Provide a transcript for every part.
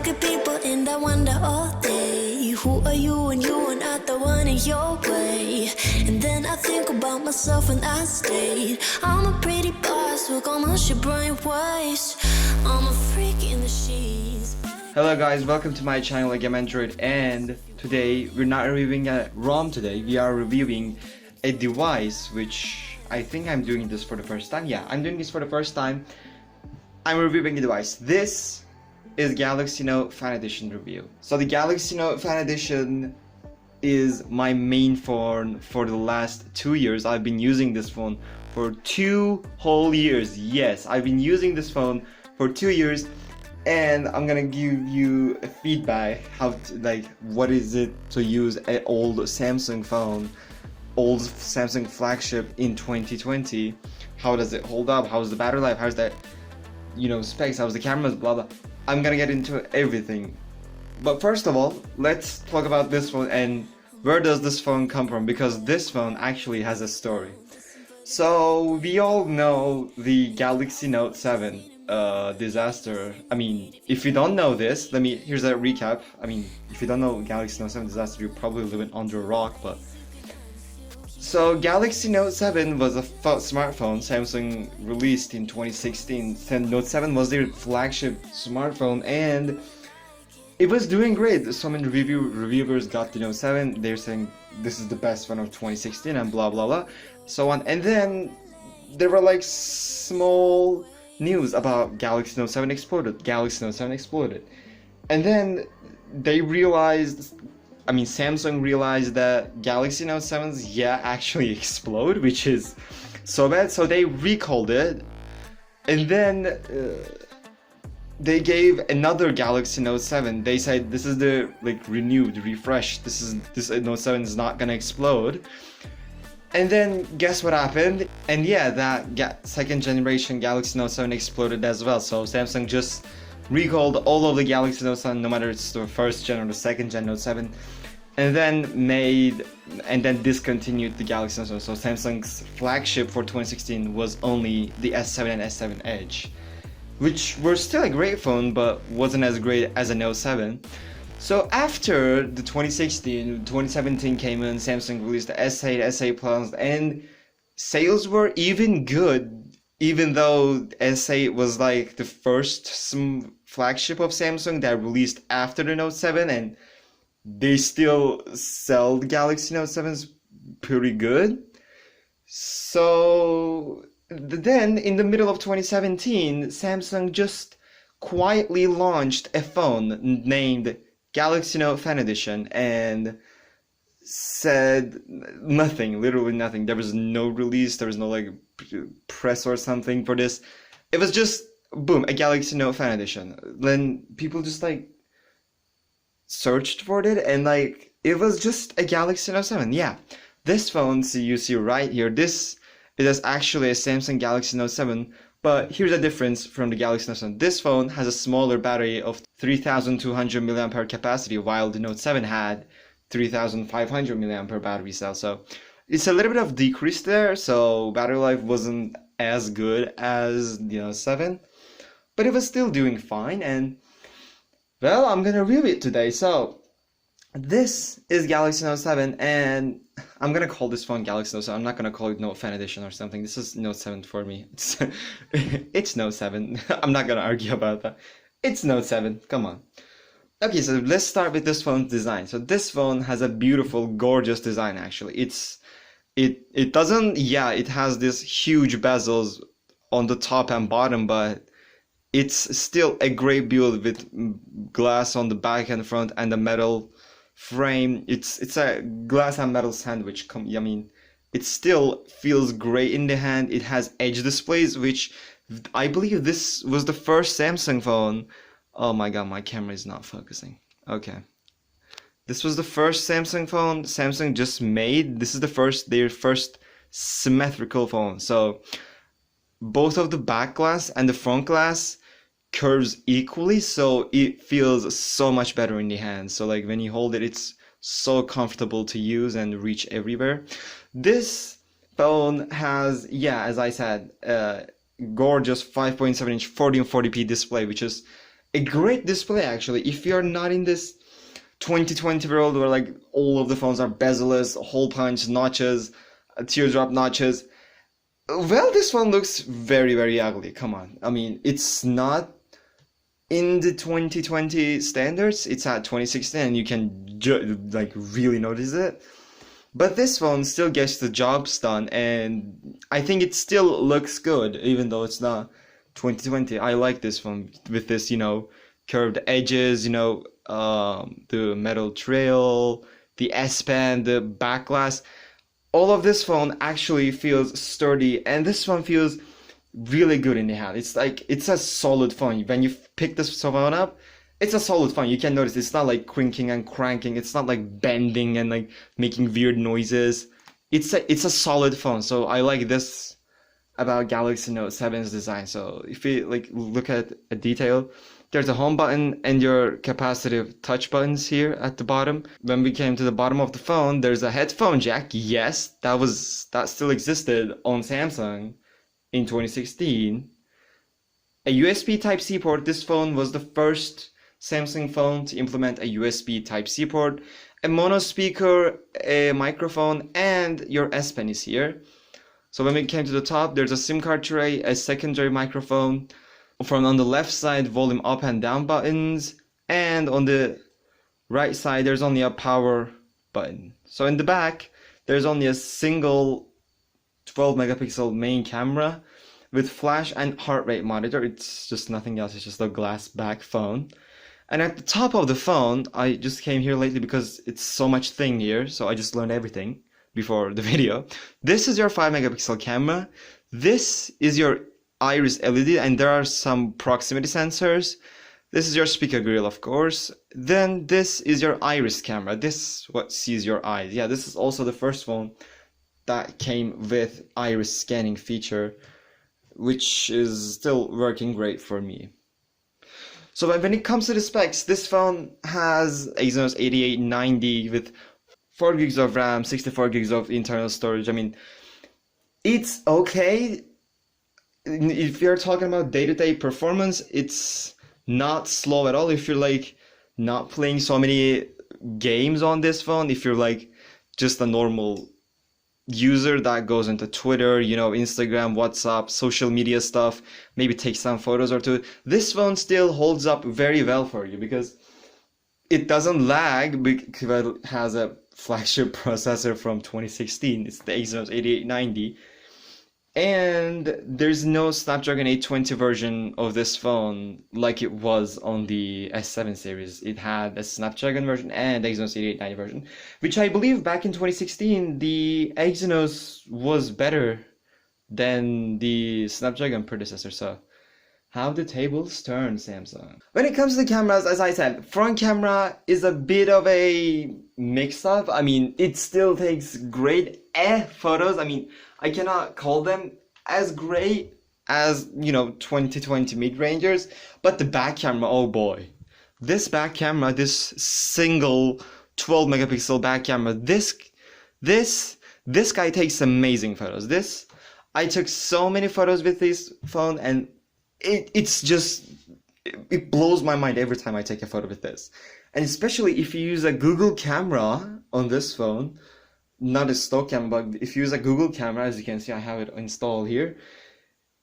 look at people and I wonder all day, who are you when you are not the one in your way? And then I think about myself and I state, I'm a pretty boss, look almost your brain waste. I'm a freak in the sheets. Hello guys, welcome to my channel again, Android, and today we're not reviewing a ROM today, we are reviewing a device which I think I'm doing this for the first time. Yeah, I'm doing this for the first time. I'm reviewing a device. This is Galaxy Note Fan Edition review. So the Galaxy Note Fan Edition is my main phone for the last 2 years. I've been using this phone for 2 whole years. Yes, I've been using this phone for 2 years, and I'm gonna give you a feedback what is it to use an old Samsung phone, old Samsung flagship in 2020. How does it hold up? How's the battery life? How's that, specs? How's the cameras? Blah blah. I'm gonna get into everything. But first of all, let's talk about this phone and where does this phone come from, because this phone actually has a story. So we all know the Galaxy Note 7 disaster. I mean, if you don't know this, here's a recap. I mean, if you don't know Galaxy Note 7 disaster, you're probably living under a rock. But so Galaxy Note 7 was a smartphone Samsung released in 2016. Note 7 was their flagship smartphone, and it was doing great. So many reviewers got the Note 7. They're saying this is the best phone of 2016 and blah blah blah, so on. And then there were like small news about Galaxy Note 7 exploded. Galaxy Note 7 exploded, and then they realized. Samsung realized that Galaxy Note 7s actually explode, which is so bad. So they recalled it, and then they gave another Galaxy Note 7. They said this is the renewed, refreshed. This Note 7 is not gonna explode. And then guess what happened? And that second generation Galaxy Note 7 exploded as well. So Samsung just recalled all of the Galaxy Note 7, no matter it's the first gen or the second gen Note 7, and then discontinued the Galaxy Note 7. So Samsung's flagship for 2016 was only the S7 and S7 Edge, which were still a great phone, but wasn't as great as a Note 7. So after the 2017 came in, Samsung released the S8, S8 Plus, and sales were even good, even though S8 was like the first flagship of Samsung that released after the Note 7, and they still sell the Galaxy Note 7s pretty good. So then in the middle of 2017, Samsung just quietly launched a phone named Galaxy Note Fan Edition and said nothing, literally nothing. There was no release, there was no press or something for this. It was just boom, a Galaxy Note Fan Edition. Then people just searched for it, and it was just a Galaxy Note 7. Yeah, this phone, you see right here, this is actually a Samsung Galaxy Note 7. But here's a difference from the Galaxy Note 7. This phone has a smaller battery of 3200 mAh capacity, while the Note 7 had 3500 mAh battery cell. So it's a little bit of decrease there. So battery life wasn't as good as the Note 7, but it was still doing fine. And well, I'm gonna review it today. So this is Galaxy Note 7, and I'm gonna call this phone Galaxy Note 7. I'm not gonna call it Note Fan Edition or something. This is Note 7 for me. It's Note 7. I'm not gonna argue about that. It's Note 7. Come on. Okay, so let's start with this phone's design. So this phone has a beautiful, gorgeous design. Actually, it has this huge bezels on the top and bottom, but it's still a great build with glass on the back and front and the metal frame. It's a glass and metal sandwich. It still feels great in the hand. It has edge displays, which I believe this was the first Samsung phone. Oh my god, my camera is not focusing. Okay. This was the first Samsung phone Samsung just made. This is their first symmetrical phone. So both of the back glass and the front glass curves equally, so it feels so much better in the hand. So when you hold it, it's so comfortable to use and reach everywhere. This phone has, as I said, gorgeous 5.7-inch 1440p display, which is a great display actually. If you're not in this 2020 world where like all of the phones are bezel-less, hole punch notches, teardrop notches, well, this one looks very, very ugly. Come on. I mean, it's not in the 2020 standards. It's at 2016 and you can like really notice it. But this phone still gets the jobs done, and I think it still looks good, even though it's not 2020. I like this phone with this, curved edges, the metal trail, the S Pen, the back glass. All of this phone actually feels sturdy, and this one feels really good in the hand. It's like, it's a solid phone. When you pick this phone up, it's a solid phone. You can notice it's not like crinking and cranking. It's not like bending and like making weird noises. It's a solid phone. So I like this about Galaxy Note 7's design. So if you like look at a detail, there's a home button and your capacitive touch buttons here at the bottom. When we came to the bottom of the phone, there's a headphone jack. Yes, that still existed on Samsung in 2016. A USB Type-C port. This phone was the first Samsung phone to implement a USB Type-C port, a mono speaker, a microphone, and your S Pen is here. So when we came to the top, there's a SIM card tray, a secondary microphone. On the left side, volume up and down buttons, and on the right side, there's only a power button. So in the back, there's only a single 12 megapixel main camera with flash and heart rate monitor. It's just nothing else. It's just a glass back phone. And at the top of the phone, I just came here lately because it's so much thing here, so I just learned everything before the video. This is your 5 megapixel camera. This is your iris LED, and there are some proximity sensors. This is your speaker grill, of course. Then this is your iris camera. This what sees your eyes. Yeah, this is also the first phone that came with iris scanning feature, which is still working great for me. So when it comes to the specs, this phone has Exynos 8890 with 4 gigs of RAM, 64 gigs of internal storage. I mean, it's okay. If you're talking about day-to-day performance, it's not slow at all. If you're like not playing so many games on this phone, if you're like just a normal user that goes into Twitter, Instagram, WhatsApp, social media stuff, maybe take some photos or two, this phone still holds up very well for you because it doesn't lag because it has a flagship processor from 2016. It's the Exynos 8890. And there's no Snapdragon 820 version of this phone like it was on the S7 series. It had a Snapdragon version and Exynos 8890 version, which I believe back in 2016, the Exynos was better than the Snapdragon predecessor. So how the tables turn, Samsung. When it comes to the cameras, as I said, front camera is a bit of a mix-up. I mean, it still takes great photos. I mean, I cannot call them as great as, 2020 mid-rangers, but the back camera, oh boy. This back camera, this single 12 megapixel back camera, this guy takes amazing photos. I took so many photos with this phone, and it blows my mind every time I take a photo with this. And especially if you use a Google camera on this phone, not a stock camera, but if you use a Google camera, as you can see, I have it installed here,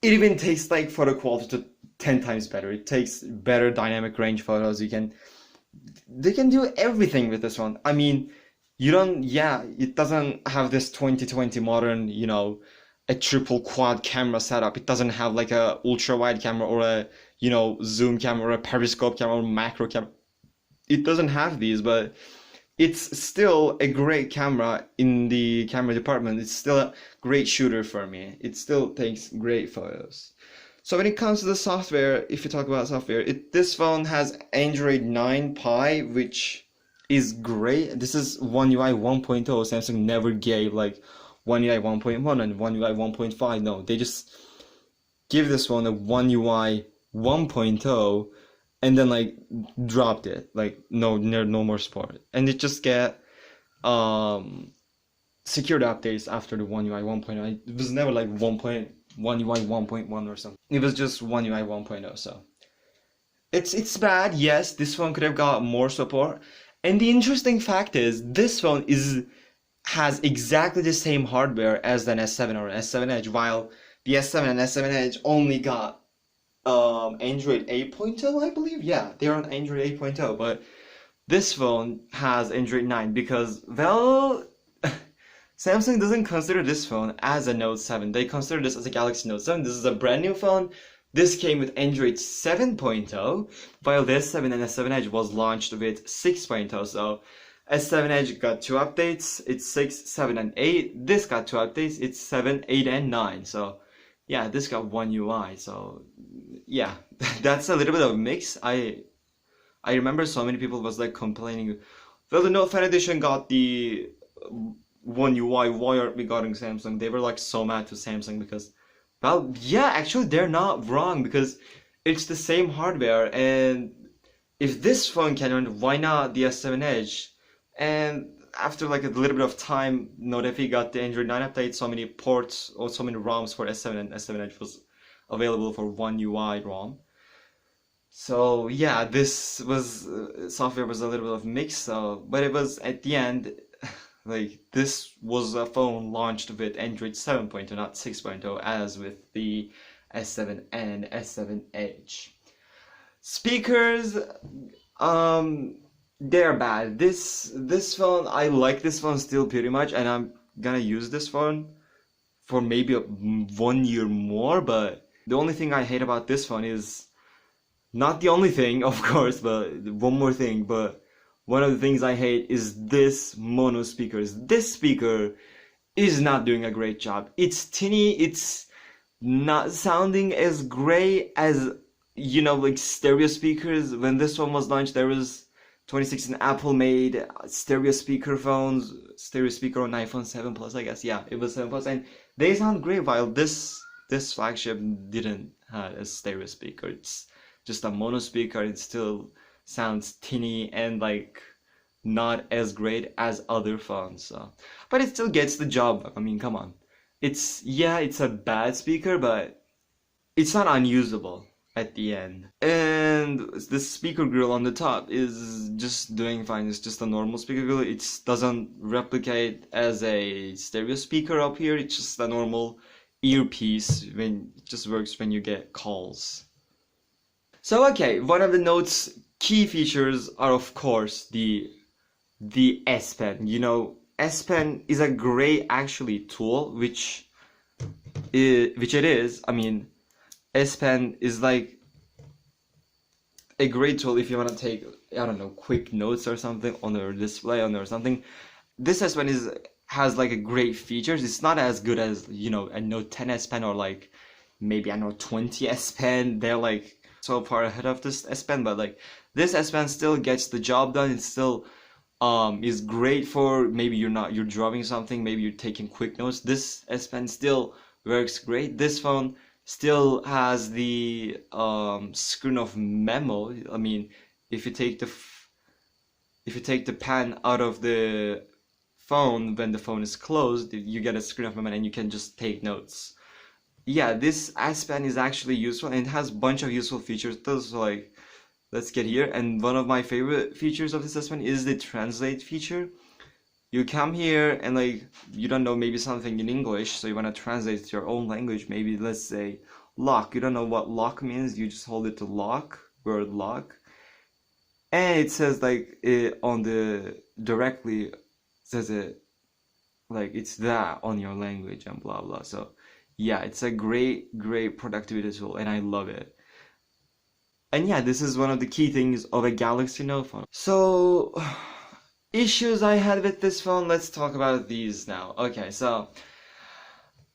it even takes like photo quality to 10 times better. It takes better dynamic range photos. They can do everything with this one. I mean, it doesn't have this 2020 modern, a triple quad camera setup. It doesn't have like a ultra wide camera or a, zoom camera or a periscope camera or macro camera. It doesn't have these, but it's still a great camera in the camera department. It's still a great shooter for me. It still takes great photos. So when it comes to the software, if you talk about software, this phone has Android 9 Pie, which is great. This is One UI 1.0. Samsung never gave like One UI 1.1 and One UI 1.5. No, they just give this one a One UI 1.0 and then like dropped it, like no more support, and it just get security updates after the One UI 1.0. It was never like One UI 1.1 or something. It was just One UI 1.0. So It's bad, yes, this phone could have got more support. And the interesting fact is this phone has exactly the same hardware as an S7 or an S7 Edge, while the S7 and S7 Edge only got Android 8.0, I believe. Yeah, they're on Android 8.0, but this phone has Android 9 because, well, Samsung doesn't consider this phone as a Note 7. They consider this as a Galaxy Note 7. This is a brand new phone. This came with Android 7.0, while the S7 and S7 Edge was launched with 6.0. So S7 Edge got 2 updates. It's 6, 7, and 8. This got 2 updates. It's 7, 8, and 9. So yeah, this got 1 UI. So yeah, that's a little bit of a mix. I remember so many people was like complaining, well, the Note 10 edition got the 1 UI, why aren't we getting Samsung? They were like so mad to Samsung because, well, yeah, actually they're not wrong because it's the same hardware, and if this phone can run, why not the S7 Edge? And after like a little bit of time, Note FE got the Android 9 update, so many ports or so many ROMs for S7 and S7 Edge was available for 1 UI ROM. So yeah, this was software was a little bit of mix, so but it was at the end like this was a phone launched with Android 7.0, not 6.0, as with the S7 and S7 Edge. Speakers, they're bad. This phone, I like this phone still pretty much, and I'm gonna use this phone for maybe 1 year more. But the only thing I hate about this phone is not the only thing, of course, but one more thing. But one of the things I hate is this mono speakers. This speaker is not doing a great job. It's tinny. It's not sounding as great as, you know, like stereo speakers. When this one was launched, there was 2016 Apple made stereo speaker phones, stereo speaker on iPhone 7 Plus, I guess. Yeah, it was 7 Plus, and they sound great. While this flagship didn't have a stereo speaker. It's just a mono speaker. It still sounds tinny and like not as great as other phones. So, but it still gets the job. I mean, come on. It's a bad speaker, but it's not unusable at the end. And the speaker grill on the top is just doing fine. It's just a normal speaker grill. It doesn't replicate as a stereo speaker up here. It's just a normal earpiece. It just works when you get calls. So okay, one of the Note's key features are of course the S Pen. You know, S Pen is a great actually tool, which it is. I mean, S Pen is like a great tool if you want to take, I don't know, quick notes or something on your display or something. This S Pen has like a great features. It's not as good as, you know, a Note 10 S Pen or like maybe a Note 20 S Pen. They're like so far ahead of this S Pen, but like this S Pen still gets the job done. It still is great for maybe you're drawing something, maybe you're taking quick notes. This S Pen still works great. This phone still has the screen of memo. I mean, if you take the pen out of the phone when the phone is closed, you get a screen of memo and you can just take notes. Yeah, this S Pen is actually useful and it has a bunch of useful features. So like, let's get here. And one of my favorite features of this S Pen is the translate feature. You come here and like, you don't know maybe something in English, so you want to translate to your own language. Maybe let's say lock. You don't know what lock means. You just hold it to lock, word lock. And it says like on the directly says it like it's that on your language and blah blah. So yeah, it's a great productivity tool and I love it. And yeah, this is one of the key things of a Galaxy Note phone. So issues I had with this phone, let's talk about these now. Okay, so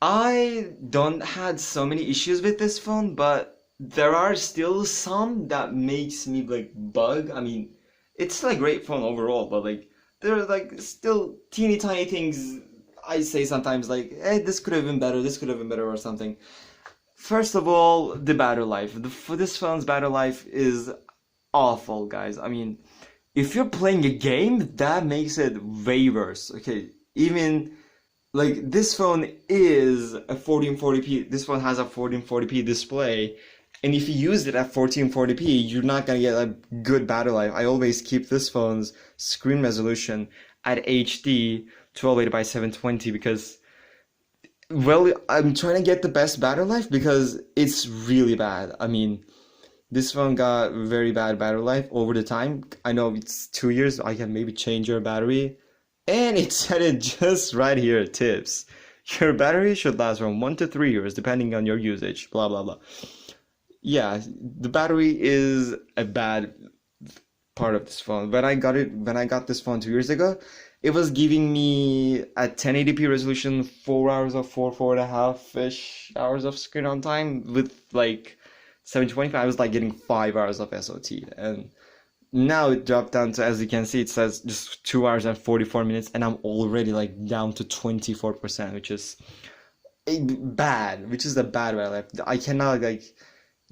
I don't had so many issues with this phone, but there are still some that makes me like bug. I mean, it's like a great phone overall, but like there are like still teeny tiny things I say sometimes like, hey, this could have been better, this could have been better or something. First of all, the battery life. For this phone's battery life is awful, guys. I mean, if you're playing a game, that makes it way worse. Okay, even like this phone is a 1440p. This phone has a 1440p display, And if you use it at 1440p, you're not gonna get a good battery life. I always keep this phone's screen resolution at HD 1280 by 720 because, well, I'm trying to get the best battery life because it's really bad. I mean, this phone got very bad battery life over the time. I know it's 2 years. I can maybe change your battery. And it said it just right here, tips. Your battery should last from 1 to 3 years depending on your usage, blah, blah, blah. Yeah, the battery is a bad part of this phone. When I got this phone 2 years ago, it was giving me at 1080p resolution 4 hours of 4.5-ish hours of screen on time. With like 720p, I was like getting 5 hours of SOT. And now it dropped down to, as you can see, it says just 2 hours and 44 minutes, and I'm already like down to 24%, which is bad, which is the bad way. Like, I cannot like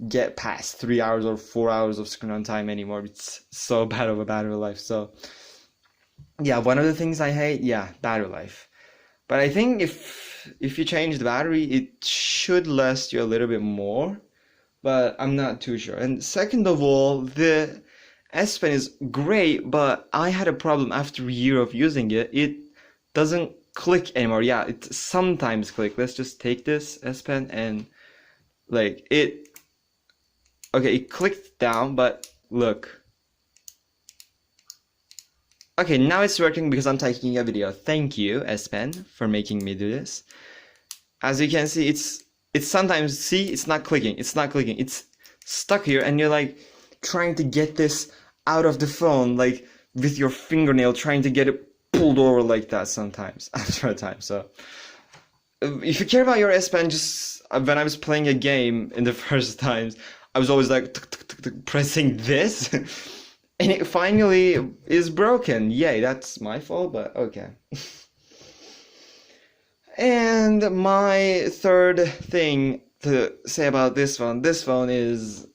get past 3 hours or 4 hours of screen on time anymore. It's so bad of a battery life. So yeah, one of the things I hate, yeah, battery life. But I think if you change the battery, it should last you a little bit more, but I'm not too sure. And second of all, the S Pen is great, but I had a problem after a year of using it. It doesn't click anymore. Yeah, it sometimes click. Let's just take this S Pen and like it. Okay, it clicked down, but look. Okay, now it's working because I'm taking a video. Thank you, S Pen, for making me do this. As you can see, it's sometimes, see, it's not clicking. It's not clicking. It's stuck here, and you're like trying to get this out of the phone, like with your fingernail, trying to get it pulled over like that sometimes after a time. So if you care about your S Pen, just when I was playing a game in the first times, I was always like pressing this, and it finally is broken. Yay, that's my fault, but okay. And my third thing to say about this phone is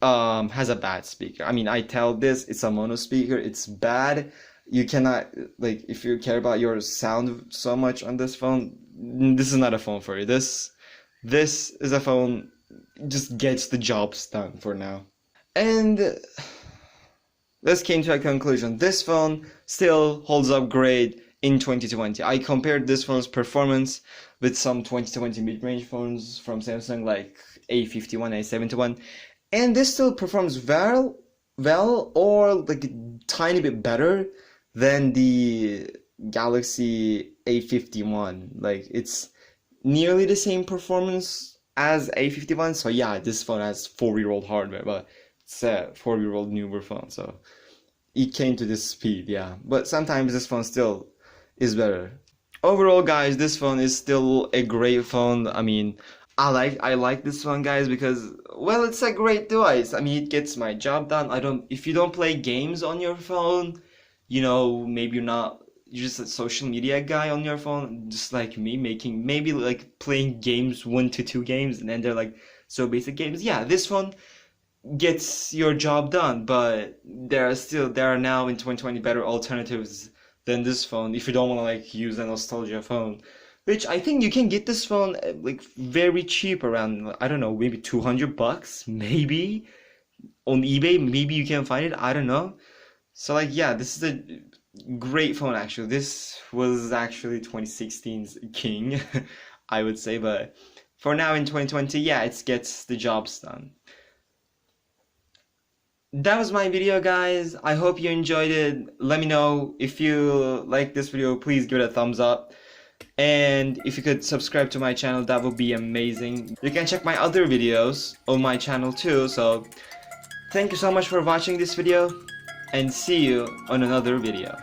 has a bad speaker. I mean, I tell this, it's a mono speaker, it's bad. You cannot, like, if you care about your sound so much on this phone, this is not a phone for you. This is a phone just gets the jobs done for now. And let's came to a conclusion. This phone still holds up great in 2020. I compared this phone's performance with some 2020 mid-range phones from Samsung, like A51, A71, and this still performs well, or like a tiny bit better than the Galaxy A51. Like, it's nearly the same performance as A51. So yeah, this phone has 4-year-old hardware, but it's a 4-year-old newer phone, so it came to this speed, yeah. But sometimes this phone still is better. Overall, guys, this phone is still a great phone. I mean, I like this phone, guys, because, well, it's a great device. I mean, it gets my job done. If you don't play games on your phone, you know, maybe you're just a social media guy on your phone, just like me, maybe like playing games, 1 to 2 games, and then they're like so basic games. Yeah, this phone gets your job done, but there are now in 2020 better alternatives than this phone if you don't want to like use a nostalgia phone, which I think you can get this phone like very cheap, around, I don't know, maybe $200, maybe on eBay, maybe you can find it, I don't know. So like, yeah, this is a great phone. Actually, this was actually 2016's king, I would say, but for now in 2020, yeah, it gets the jobs done. That was my video, guys. I hope you enjoyed it. Let me know if you like this video. Please give it a thumbs up, and if you could subscribe to my channel, that would be amazing. You can check my other videos on my channel too. So thank you so much for watching this video, and see you on another video.